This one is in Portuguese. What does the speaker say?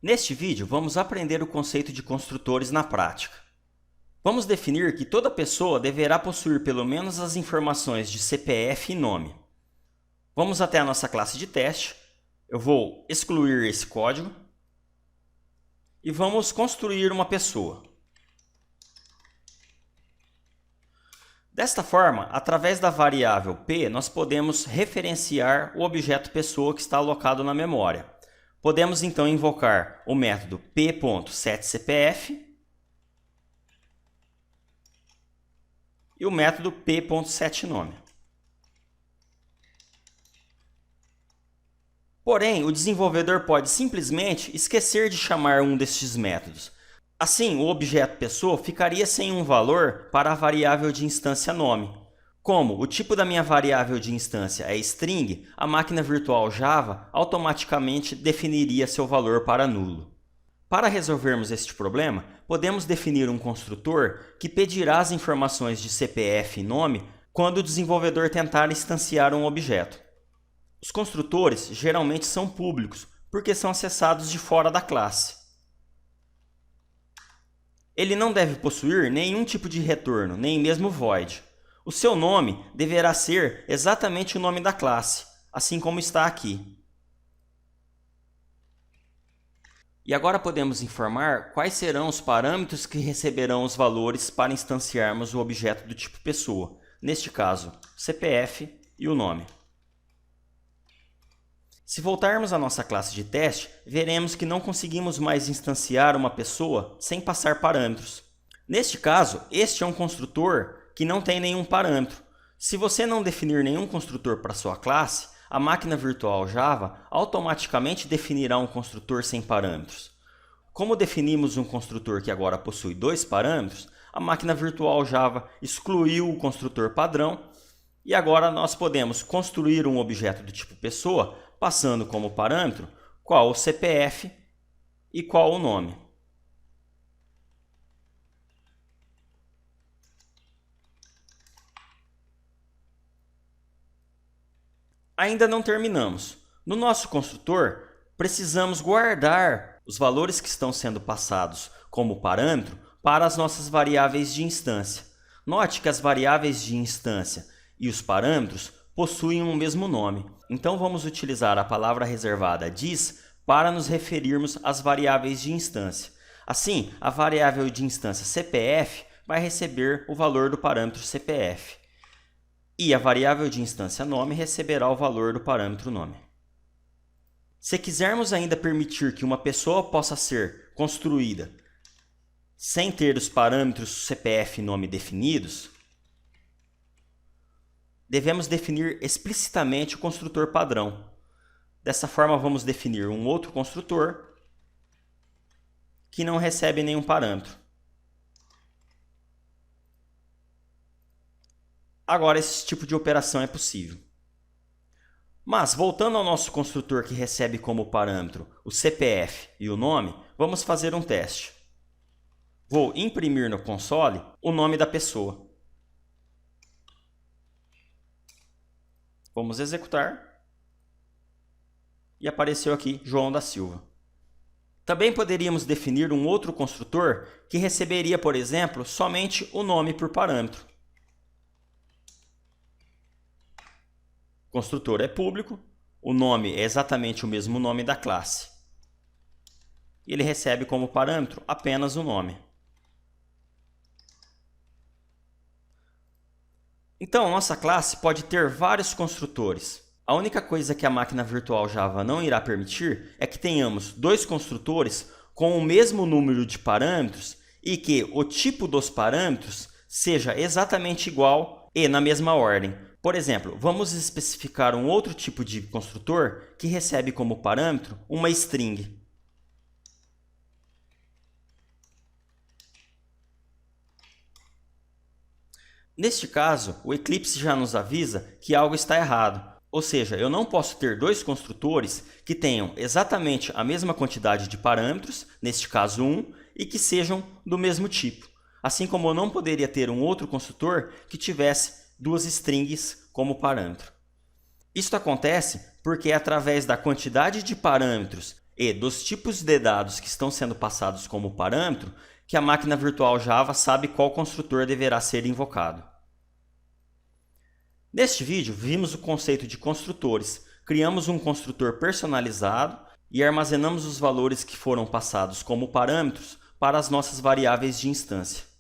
Neste vídeo, vamos aprender o conceito de construtores na prática. Vamos definir que toda pessoa deverá possuir pelo menos as informações de CPF e nome. Vamos até a nossa classe de teste. Eu vou excluir esse código e vamos construir uma pessoa. Desta forma, através da variável p, nós podemos referenciar o objeto pessoa que está alocado na memória. Podemos então invocar o método p.setCPF e o método p.setNome. Porém, o desenvolvedor pode simplesmente esquecer de chamar um destes métodos. Assim, o objeto pessoa ficaria sem um valor para a variável de instância nome. Como o tipo da minha variável de instância é string, a máquina virtual Java automaticamente definiria seu valor para nulo. Para resolvermos este problema, podemos definir um construtor que pedirá as informações de CPF e nome quando o desenvolvedor tentar instanciar um objeto. Os construtores geralmente são públicos, porque são acessados de fora da classe. Ele não deve possuir nenhum tipo de retorno, nem mesmo void. O seu nome deverá ser exatamente o nome da classe, assim como está aqui. E agora podemos informar quais serão os parâmetros que receberão os valores para instanciarmos o objeto do tipo pessoa, neste caso, CPF e o nome. Se voltarmos à nossa classe de teste, veremos que não conseguimos mais instanciar uma pessoa sem passar parâmetros. Neste caso, este é um construtor que não tem nenhum parâmetro. Se você não definir nenhum construtor para sua classe, a máquina virtual Java automaticamente definirá um construtor sem parâmetros. Como definimos um construtor que agora possui dois parâmetros, a máquina virtual Java excluiu o construtor padrão e agora nós podemos construir um objeto do tipo pessoa passando como parâmetro qual o CPF e qual o nome. Ainda não terminamos. No nosso construtor, precisamos guardar os valores que estão sendo passados como parâmetro para as nossas variáveis de instância. Note que as variáveis de instância e os parâmetros possuem o mesmo nome. Então vamos utilizar a palavra reservada dis para nos referirmos às variáveis de instância. Assim, a variável de instância CPF vai receber o valor do parâmetro CPF. E a variável de instância nome receberá o valor do parâmetro nome. Se quisermos ainda permitir que uma pessoa possa ser construída sem ter os parâmetros CPF e nome definidos, devemos definir explicitamente o construtor padrão. Dessa forma, vamos definir um outro construtor que não recebe nenhum parâmetro. Agora, esse tipo de operação é possível. Mas, voltando ao nosso construtor que recebe como parâmetro o CPF e o nome, vamos fazer um teste. Vou imprimir no console o nome da pessoa. Vamos executar. E apareceu aqui João da Silva. Também poderíamos definir um outro construtor que receberia, por exemplo, somente o nome por parâmetro. O construtor é público, o nome é exatamente o mesmo nome da classe. Ele recebe como parâmetro apenas o nome. Então, nossa classe pode ter vários construtores. A única coisa que a máquina virtual Java não irá permitir é que tenhamos dois construtores com o mesmo número de parâmetros e que o tipo dos parâmetros seja exatamente igual e na mesma ordem. Por exemplo, vamos especificar um outro tipo de construtor que recebe como parâmetro uma string. Neste caso, o Eclipse já nos avisa que algo está errado. Ou seja, eu não posso ter dois construtores que tenham exatamente a mesma quantidade de parâmetros, neste caso 1, e que sejam do mesmo tipo. Assim como eu não poderia ter um outro construtor que tivesse duas strings como parâmetro. Isso acontece porque é através da quantidade de parâmetros e dos tipos de dados que estão sendo passados como parâmetro que a máquina virtual Java sabe qual construtor deverá ser invocado. Neste vídeo, vimos o conceito de construtores, criamos um construtor personalizado e armazenamos os valores que foram passados como parâmetros para as nossas variáveis de instância.